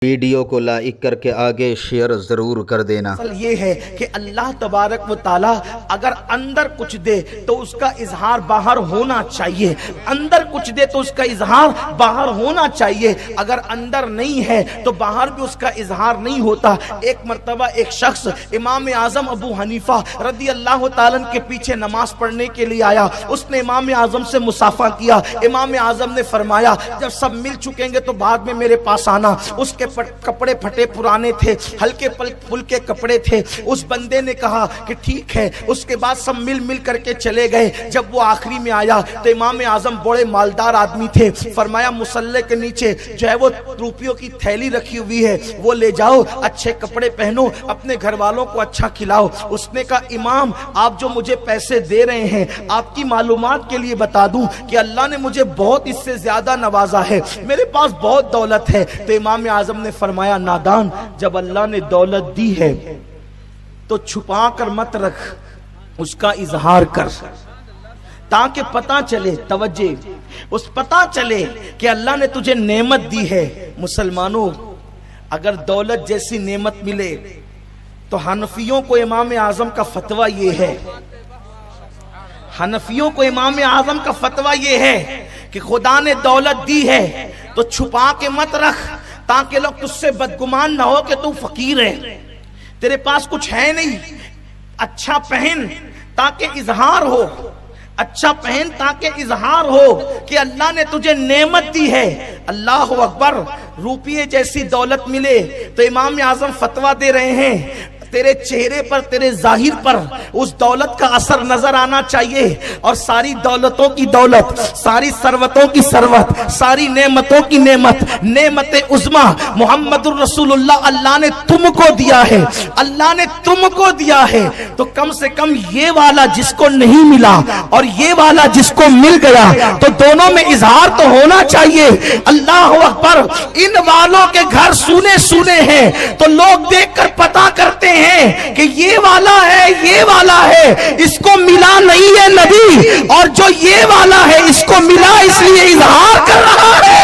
Video کو like کر کے آگے شیئر ضرور کر دینا۔ اصل یہ ہے کہ اللہ تبارک و تعالی اگر اندر کچھ دے تو اس کا اظہار باہر ہونا چاہیے، اندر کچھ دے تو اس کا اظہار باہر ہونا چاہیے، اگر اندر نہیں ہے تو باہر بھی اس کا اظہار نہیں ہوتا۔ ایک مرتبہ ایک شخص امام اعظم ابو حنیفہ رضی اللہ تعالیٰ کے پیچھے نماز پڑھنے کے لیے آیا، اس نے امام اعظم سے مصافحہ کیا۔ امام اعظم نے فرمایا جب سب مل چکیں گے تو بعد میں میرے پاس آنا۔ اس کے کپڑے پھٹے پرانے تھے، ہلکے پھلکے کپڑے تھے۔ اس بندے نے کہا کہ ٹھیک ہے، اس کے بعد سب مل کر کے چلے گئے۔ جب وہ آخری میں آیا تو امام اعظم بڑے مالدار آدمی تھے، فرمایا مصلی کے نیچے جو ہے وہ روپیوں کی تھیلی رکھی ہوئی ہے، وہ لے جاؤ، اچھے کپڑے پہنو، اپنے گھر والوں کو اچھا کھلاؤ۔ اس نے کہا امام آپ جو مجھے پیسے دے رہے ہیں، آپ کی معلومات کے لیے بتا دوں کہ اللہ نے مجھے بہت اس سے زیادہ نوازا ہے، میرے پاس بہت دولت ہے۔ تو امام اعظم نے فرمایا نادان، جب اللہ نے دولت دی ہے تو چھپا کر مت رکھ، اس کا اظہار کر، تاکہ پتہ چلے، توجہ، اس پتہ چلے کہ اللہ نے تجھے نعمت دی ہے۔ مسلمانوں، اگر دولت جیسی نعمت ملے تو حنفیوں کو امام اعظم کا فتویٰ یہ ہے، حنفیوں کو امام اعظم کا فتویٰ یہ ہے کہ خدا نے دولت دی ہے تو چھپا کے مت رکھ، تاکہ لوگ تجھ سے بدگمان نہ ہو کہ تو فقیر ہے، تیرے پاس کچھ ہے نہیں۔ اچھا پہن تاکہ اظہار ہو، اچھا پہن تاکہ اظہار ہو کہ اللہ نے تجھے نعمت دی ہے۔ اللہ اکبر، روپیے جیسی دولت ملے تو امام اعظم فتویٰ دے رہے ہیں تیرے چہرے پر، تیرے ظاہر پر اس دولت کا اثر نظر آنا چاہیے، اور ساری دولتوں کی دولت، ساری ثروتوں کی ثروت، ساری نعمتوں کی نعمت، نعمت عظمی محمد الرسول اللہ نے تم کو دیا ہے، اللہ نے تم کو دیا ہے، تو کم سے کم یہ والا جس کو نہیں ملا اور یہ والا جس کو مل گیا تو دونوں میں اظہار تو ہونا چاہیے۔ اللہ اکبر، ان والوں کے گھر سونے سونے ہیں تو لوگ دیکھ کر پتہ کرتے ہیں کہ یہ والا ہے، یہ والا ہے، اس کو ملا نہیں ہے نبی، اور جو یہ والا ہے اس کو ملا اس لیے اظہار کر رہا ہے،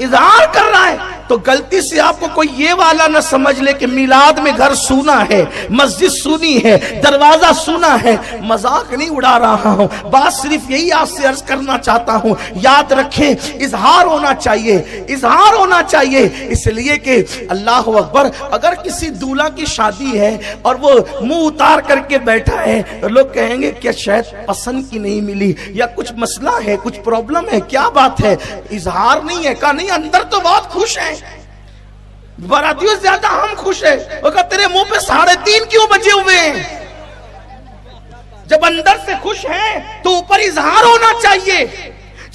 اظہار کر رہا ہے۔ تو غلطی سے آپ کو کوئی یہ والا نہ سمجھ لے کہ میلاد میں گھر سونا ہے، مسجد سونی ہے، دروازہ سونا ہے۔ مذاق نہیں اڑا رہا ہوں، بات صرف یہی آپ سے عرض کرنا چاہتا ہوں، یاد رکھیں اظہار ہونا چاہیے، اظہار ہونا چاہیے، اس لیے کہ اللہ اکبر، اگر کسی دولہا کی شادی ہے اور وہ منہ اتار کر کے بیٹھا ہے تو لوگ کہیں گے کہ شاید پسند کی نہیں ملی، یا کچھ مسئلہ ہے، کچھ پرابلم ہے، کیا بات ہے؟ اظہار نہیں ہے۔ کہا نہیں، اندر تو بہت خوش ہیں، براتیوں زیادہ ہم خوش ہیں۔ وہ کہا تیرے منہ پہ 3:30 کیوں بجے ہوئے ہیں؟ جب اندر سے خوش ہیں تو اوپر اظہار ہونا چاہیے،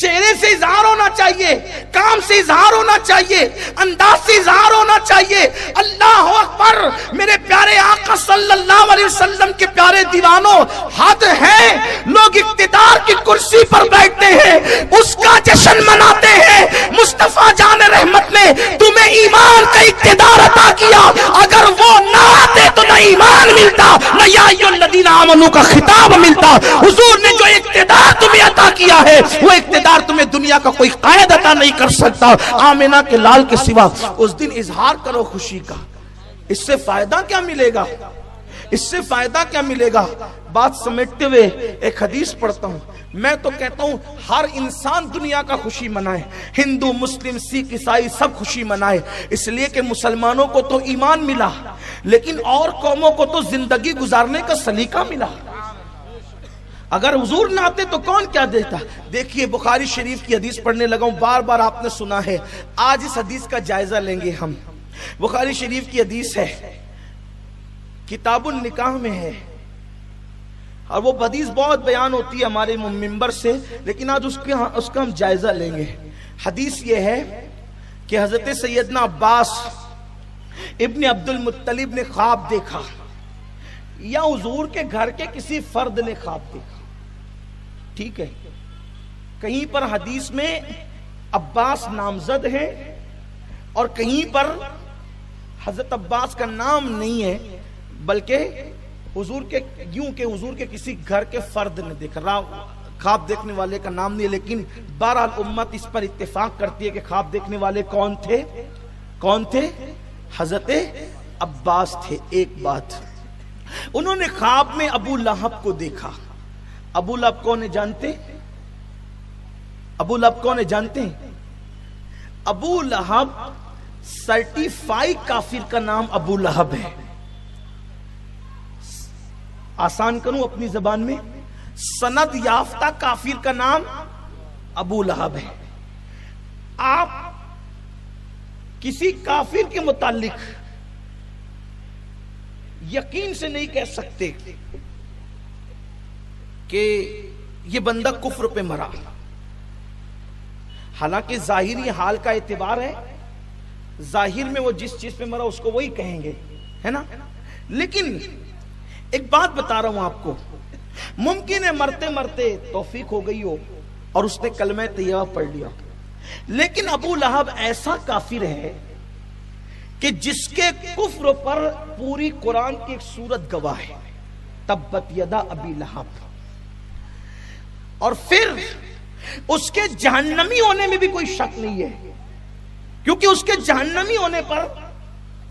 چہرے سے اظہار ہونا چاہیے، کام سے اظہار ہونا چاہیے، انداز سے اظہار ہونا چاہیے۔ اللہ اکبر، میرے پیارے آقا صلی اللہ علیہ وسلم کے پیارے دیوانوں، حد ہے، لوگ اقتدار کی کرسی پر بیٹھتے ہیں، اس کا جشن مناتے ہیں۔ مصطفیٰ جان رحمت نے تمہیں ایمان کا اقتدار عطا کیا، اگر وہ نہ آتے تو نہ ایمان ملتا، نہ یا ایھا الذین آمنوا کا خطاب ملتا۔ حضور نے جو اقتدار تمہیں عطا کیا ہے، وہ اقتدار تمہیں دنیا کا کوئی قائد عطا نہیں کر سکتا، آمنہ کے لال کے سوا۔ اس دن اظہار کرو خوشی کا، اس سے فائدہ کیا ملے گا؟ اس سے فائدہ کیا ملے گا؟ بات سمیٹتے ہوئے ایک حدیث پڑھتا ہوں۔ میں تو کہتا ہوں ہر انسان دنیا کا خوشی منائے، ہندو، مسلم، سکھ، عیسائی سب خوشی منائے، اس لیے کہ مسلمانوں کو تو ایمان ملا، لیکن اور قوموں کو تو زندگی گزارنے کا سلیقہ ملا۔ اگر حضور نہ آتے تو کون کیا دیتا؟ دیکھیے بخاری شریف کی حدیث پڑھنے لگا ہوں، بار بار آپ نے سنا ہے، آج اس حدیث کا جائزہ لیں گے ہم۔ بخاری شریف کی حدیث ہے، کتاب النکاح میں ہے، اور وہ حدیث بہت بیان ہوتی ہے ہمارے ممبر سے، لیکن آج اس کا ہم جائزہ لیں گے۔ حدیث یہ ہے کہ حضرت سیدنا عباس ابن عبد المطلب نے خواب دیکھا، یا حضور کے گھر کے کسی فرد نے خواب دیکھا، ٹھیک ہے؟ کہیں پر حدیث میں عباس نامزد ہے اور کہیں پر حضرت عباس کا نام نہیں ہے، بلکہ حضور کے یوں کہ حضور کے کسی گھر کے فرد نے دیکھا، خواب دیکھنے والے کا نام نہیں، لیکن بہرحال امت اس پر اتفاق کرتی ہے کہ خواب دیکھنے والے کون تھے؟ کون تھے؟ حضرت عباس تھے۔ ایک بات، انہوں نے خواب میں ابو لہب کو دیکھا۔ ابو لہب کون ہے جانتے؟ ابو لہب کون ہے جانتے ہیں؟ ابو لہب سرٹیفائی کافر کا نام ابو لہب ہے۔ آسان کروں اپنی زبان میں، سند یافتہ کافر کا نام ابو لہب ہے۔ آپ کسی کافر کے متعلق یقین سے نہیں کہہ سکتے کہ یہ بندہ کفر پہ مرا، حالانکہ ظاہری حال کا اعتبار ہے، ظاہر میں وہ جس چیز پہ مرا اس کو وہی کہیں گے، ہے نا؟ لیکن ایک بات بتا رہا ہوں آپ کو، ممکن ہے مرتے مرتے توفیق ہو گئی ہو اور اس نے کلمہ طیبہ پڑھ لیا، لیکن ابو لہب ایسا کافر ہے کہ جس کے کفر پر پوری قرآن کی ایک سورت گواہ ہے، تبت یدا ابی لہب، اور پھر اس کے جہنمی ہونے میں بھی کوئی شک نہیں ہے، کیونکہ اس کے جہنمی ہونے پر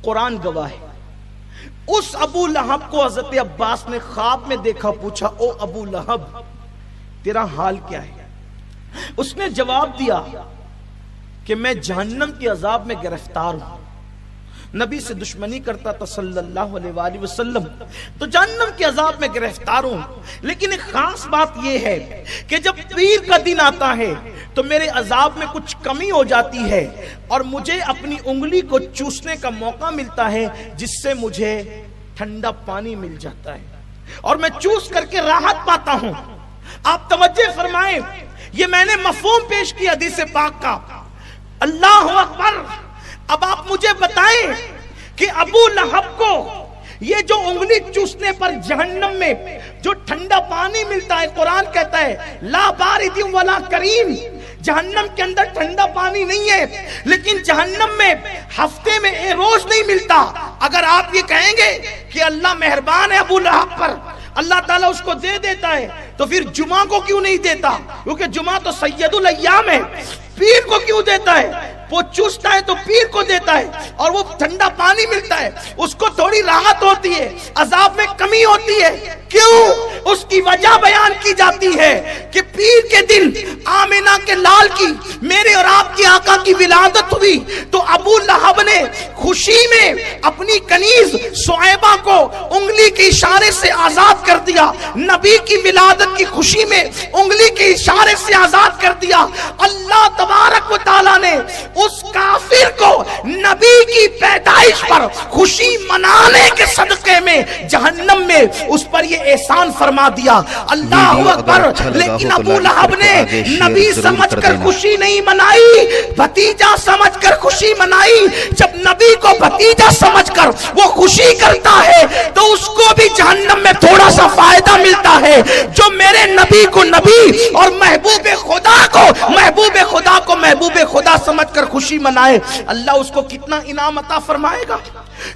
قرآن گواہ ہے۔ اس ابو لہب کو حضرت عباس نے خواب میں دیکھا، پوچھا او ابو لہب تیرا حال کیا ہے؟ اس نے جواب دیا کہ میں جہنم کے عذاب میں گرفتار ہوں، نبی سے دشمنی کرتا تھا صلی اللہ علیہ وآلہ وسلم، تو جہنم کے عذاب میں گرفتار ہوں، لیکن ایک خاص بات یہ ہے کہ جب پیر کا دن آتا ہے تو میرے عذاب میں کچھ کمی ہو جاتی ہے اور مجھے اپنی انگلی کو چوسنے کا موقع ملتا ہے، جس سے مجھے ٹھنڈا پانی مل جاتا ہے اور میں چوس کر کے راحت پاتا ہوں۔ آپ توجہ فرمائیں، یہ میں نے مفہوم پیش کیا حدیث پاک کا۔ اللہ اکبر! اب آپ مجھے بتائیں کہ ابو لہب کو یہ جو انگلی چوسنے پر جہنم میں جو ٹھنڈا پانی ملتا ہے، قرآن کہتا ہے لا بارد ولا کریم، جہنم کے اندر ٹھنڈا پانی نہیں ہے، لیکن جہنم میں ہفتے میں ایک روز نہیں ملتا۔ اگر آپ یہ کہیں گے کہ اللہ مہربان ہے ابو لہب پر، اللہ تعالیٰ اس کو دے دیتا ہے، تو پھر جمعہ کو کیوں نہیں دیتا؟ کیونکہ جمعہ تو سید الایام ہے، پیر کو کیوں دیتا ہے؟ وہ چوستا ہے تو پیر کو دیتا ہے، اور وہ ٹھنڈا پانی ملتا ہے، اس کو تھوڑی راحت ہوتی ہے، عذاب میں کمی ہوتی ہے۔ کیوں؟ اس کی وجہ بیان کی جاتی ہے کہ پیر کے دن آمینہ کے لال کی، میرے اور آپ کی آقا کی ولادت ہوئی، تو ابو لہب نے خوشی میں اپنی کنیز سعیبہ کو انگلی کے اشارے سے آزاد کر دیا، نبی کی ولادت کی خوشی میں انگلی کے اشارے سے آزاد کر دیا۔ اللہ تبارک و تعالیٰ نے اس کافر کو نبی کی پیدائش پر خوشی منانے کے صدقے میں جہنم میں اس پر یہ احسان فرما دیا۔ اللہ اکبر! لیکن ابو لہب نے نبی سمجھ کر خوشی نہیں منائی، بھتیجا سمجھ کر خوشی منائی۔ جب نبی کو بھتیجا سمجھ کر وہ خوشی کرتا ہے تو اس کو بھی جہنم میں تھوڑا سا فائدہ ملتا ہے۔ جو میرے نبی کو نبی اور محبوب خدا کو محبوب خدا سمجھ کر خوشی منائے، اللہ اس کو کتنا انعام عطا فرمائے گا۔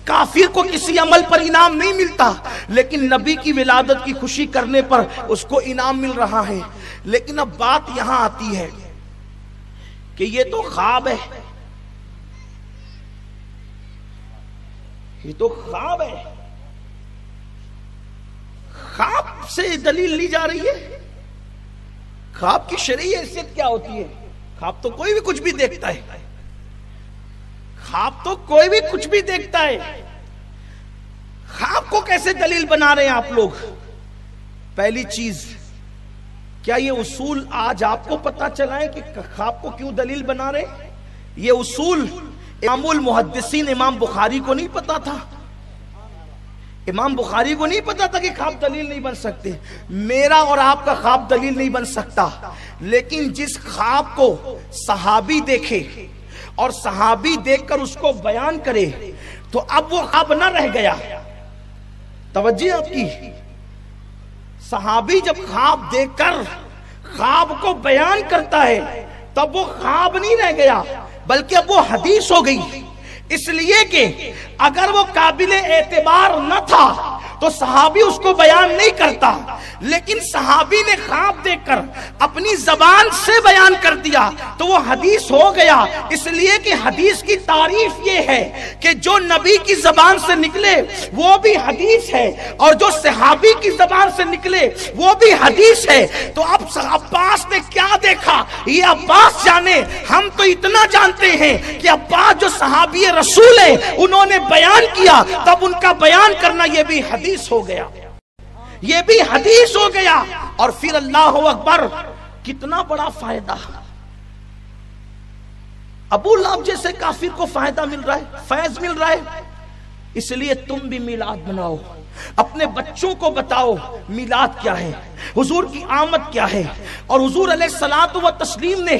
کافر کو کسی عمل پر انعام نہیں ملتا، لیکن نبی کی ولادت کی خوشی کرنے پر اس کو انعام مل رہا ہے۔ لیکن اب بات یہاں آتی ہے کہ یہ تو خواب ہے، یہ تو خواب ہے، خواب سے دلیل لی جا رہی ہے۔ خواب کی شرعی حیثیت کیا ہوتی ہے؟ خواب تو کوئی بھی کچھ بھی دیکھتا ہے، خواب تو کوئی بھی کچھ بھی دیکھتا ہے، خواب کو کیسے دلیل بنا رہے ہیں آپ لوگ؟ پہلی چیز، کیا یہ اصول آج آپ کو پتا چلا ہے کہ خواب کو کیوں دلیل بنا رہے ہیں؟ یہ اصول امام المحدثین امام بخاری کو نہیں پتا تھا، امام بخاری کو نہیں پتا تھا کہ خواب دلیل نہیں بن سکتے۔ میرا اور آپ کا خواب دلیل نہیں بن سکتا، لیکن جس خواب کو صحابی دیکھے اور صحابی دیکھ کر اس کو بیان کرے تو اب وہ خواب نہ رہ گیا۔ توجہ آپ کی، صحابی جب خواب دیکھ کر خواب کو بیان کرتا ہے تب وہ خواب نہیں رہ گیا، بلکہ اب وہ حدیث ہو گئی۔ اس لیے کہ اگر وہ قابل اعتبار نہ تھا تو صحابی اس کو بیان نہیں کرتا، لیکن صحابی نے خواب دیکھ کر اپنی زبان سے بیان کر دیا تو وہ حدیث ہو گیا۔ اس لیے کہ حدیث کی تعریف یہ ہے کہ جو نبی کی زبان سے نکلے وہ بھی حدیث ہے، اور جو صحابی کی زبان سے نکلے وہ بھی حدیث ہے۔ تو اب عباس نے کیا دیکھا یہ عباس جانے، ہم تو اتنا جانتے ہیں کہ عباس جو صحابی رسول ہیں انہوں نے بیان کیا، تب ان کا بیان کرنا یہ بھی حدیث ہو گیا، یہ بھی حدیث ہو گیا۔ اور پھر اللہ اکبر، کتنا بڑا فائدہ، ابو لہب جیسے کافر کو فائدہ مل رہا ہے، فیض مل رہا ہے۔ اس لیے تم بھی میلاد مناؤ، اپنے بچوں کو بتاؤ میلاد کیا ہے، حضور کی آمد کیا ہے، اور حضور علیہ الصلوۃ والتسلیم نے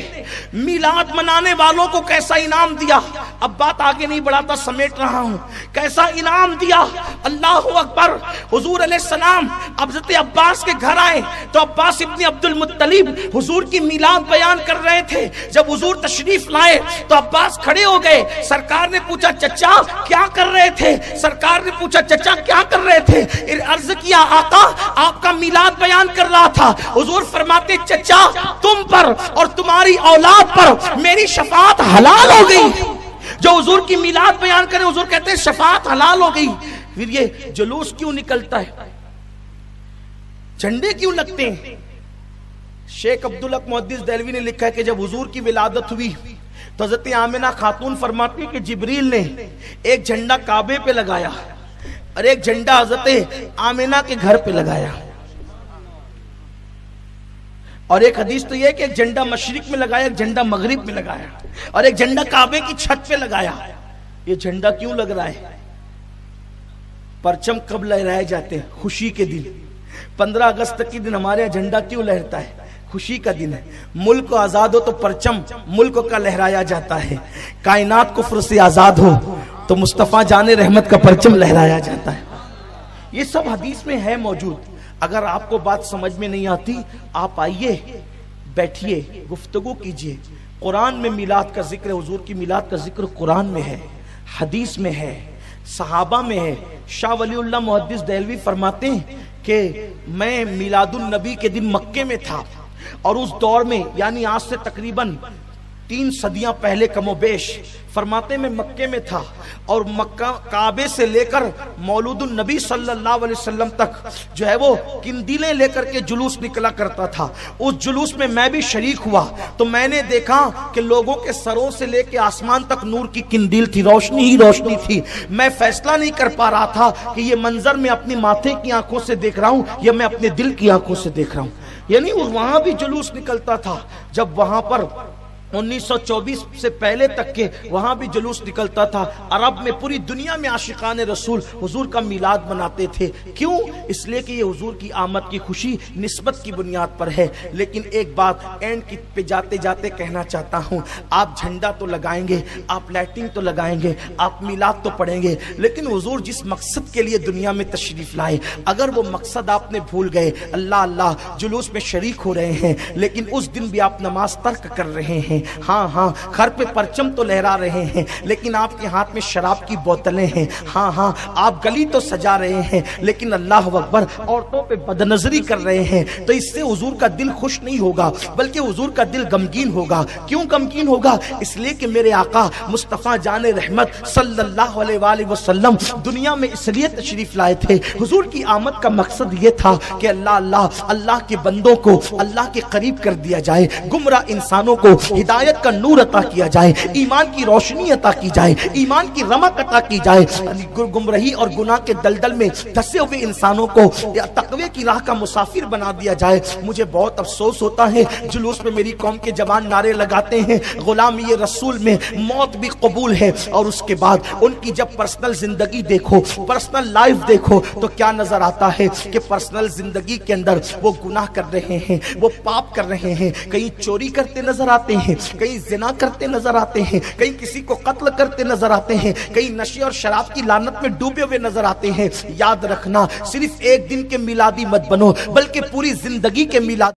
میلاد منانے والوں کو کیسا انعام دیا۔ اب بات آگے نہیں بڑھاتا، سمیٹ رہا ہوں، کیسا انعام دیا۔ اللہ اکبر، حضور علیہ السلام حضرت عباس کے گھر آئے تو عباس ابن عبد المطلب حضور کی میلاد بیان کر رہے تھے۔ جب حضور تشریف لائے تو عباس کھڑے ہو گئے۔ سرکار نے پوچھا چچا کیا کر رہے تھے؟ سرکار نے پوچھا چچا کیا کر رہے تھے؟ عرض کیا آقا آپ کا میلاد بیان کر رہا تھا۔ حضور فرماتے چچا تم پر اور تمہاری اولاد پر میری شفاعت حلال ہو گئی۔ جو حضور کی میلاد بیان کرے حضور کہتے ہیں شفاعت حلال ہو گئی۔ پھر یہ جلوس کیوں نکلتا ہے، جھنڈے کیوں لگتے ہیں؟ شیخ عبدالحق محدث دہلوی نے لکھا ہے کہ جب حضور کی ولادت ہوئی تو حضرت آمنہ خاتون فرماتی کہ جبریل نے ایک جھنڈا کعبے پہ لگایا اور ایک جھنڈا حضرت آمنہ کے گھر پہ لگایا، اور ایک حدیث تو یہ کہ ایک جھنڈا مشرق میں لگایا، ایک جھنڈا مغرب میں لگایا، اور ایک جھنڈا کعبے کی چھت پہ لگایا۔ یہ جھنڈا کیوں لگ رہا ہے؟ پرچم کب لہرائے جاتے ہیں؟ خوشی کے دن۔ 15 اگست کے دن ہمارے یہاں جھنڈا کیوں لہرتا ہے؟ خوشی کا دن ہے۔ ملک آزاد ہو تو پرچم ملک کا لہرایا جاتا ہے، کائنات کفر سے آزاد ہو تو مصطفیٰ جان رحمت کا پرچم لہرایا جاتا ہے۔ یہ سب حدیث میں ہے موجود۔ اگر آپ کو بات سمجھ میں نہیں آتی آپ آئیے، بیٹھیے، گفتگو کیجئے۔ قرآن میں میلاد کا ذکر، حضور کی میلاد کا ذکر قرآن میں ہے، حدیث میں ہے، صحابہ میں ہے۔ شاہ ولی اللہ محدث دہلوی فرماتے ہیں کہ میں میلاد النبی کے دن مکے میں تھا، اور اس دور میں یعنی آج سے تقریباً 3 صدیاں پہلے کم و بیش، فرماتے میں مکے میں تھا، اور مکہ کعبے سے لے کر مولود النبی صلی اللہ علیہ وسلم تک جو ہے وہ قندیلیں لے کر کے جلوس نکلا کرتا تھا۔ اس جلوس میں میں بھی شریک ہوا تو میں نے دیکھا کہ لوگوں کے سروں سے لے کے آسمان تک نور کی قندیل تھی، روشنی ہی روشنی تھی۔ میں فیصلہ نہیں کر پا رہا تھا کہ یہ منظر میں اپنی ماتھے کی آنکھوں سے دیکھ رہا ہوں یا میں اپنے دل کی آنکھوں سے دیکھ رہا ہوں۔ یعنی وہاں بھی جلوس نکلتا تھا، جب وہاں پر 1924 سے پہلے تک کے وہاں بھی جلوس نکلتا تھا۔ عرب میں پوری دنیا میں عاشقان رسول حضور کا میلاد مناتے تھے۔ کیوں؟ اس لیے کہ یہ حضور کی آمد کی خوشی نسبت کی بنیاد پر ہے۔ لیکن ایک بات اینڈ پہ جاتے جاتے کہنا چاہتا ہوں، آپ جھنڈا تو لگائیں گے، آپ لائٹنگ تو لگائیں گے، آپ میلاد تو پڑھیں گے، لیکن حضور جس مقصد کے لیے دنیا میں تشریف لائے اگر وہ مقصد آپ نے بھول گئے، اللہ اللہ جلوس میں شریک ہو رہے ہیں لیکن اس دن بھی آپ نماز ترک کر رہے ہیں، ہاں گھر پہ پرچم تو لہرا رہے ہیں لیکن آپ کے ہاتھ میں شراب کی بوتلیں ہیں، ہاں آپ گلی تو سجا رہے ہیں لیکن اللہ اکبر عورتوں پہ بدنظری کر رہے ہیں، تو اس سے حضور کا دل خوش نہیں ہوگا بلکہ حضور کا دل غمگین ہوگا۔ کیوں غمگین ہوگا؟ اس لیے کہ میرے آقا مصطفیٰ جان رحمت صلی اللہ علیہ وآلہ وسلم دنیا میں اس لیے تشریف لائے تھے، حضور کی آمد کا مقصد یہ تھا کہ اللہ کے بندوں کو اللہ کے قریب کر دیا جائے، گمراہ انسانوں کو ہدایت کا نور عطا کیا جائے، ایمان کی روشنی عطا کی جائے، ایمان کی رمق عطا کی جائے، گمراہی اور گناہ کے دلدل میں دھسے ہوئے انسانوں کو تقوی کی راہ کا مسافر بنا دیا جائے۔ مجھے بہت افسوس ہوتا ہے جلوس میں میری قوم کے جوان نعرے لگاتے ہیں غلامی رسول میں موت بھی قبول ہے، اور اس کے بعد ان کی جب پرسنل زندگی دیکھو، پرسنل لائف دیکھو تو کیا نظر آتا ہے کہ پرسنل زندگی کے اندر وہ گناہ کر رہے ہیں، وہ پاپ کر رہے ہیں، کہیں چوری کرتے نظر آتے ہیں، کہیں زنا کرتے نظر آتے ہیں، کہیں کسی کو قتل کرتے نظر آتے ہیں، کہیں نشے اور شراب کی لعنت میں ڈوبے ہوئے نظر آتے ہیں۔ یاد رکھنا صرف ایک دن کے میلادی مت بنو بلکہ پوری زندگی کے میلاد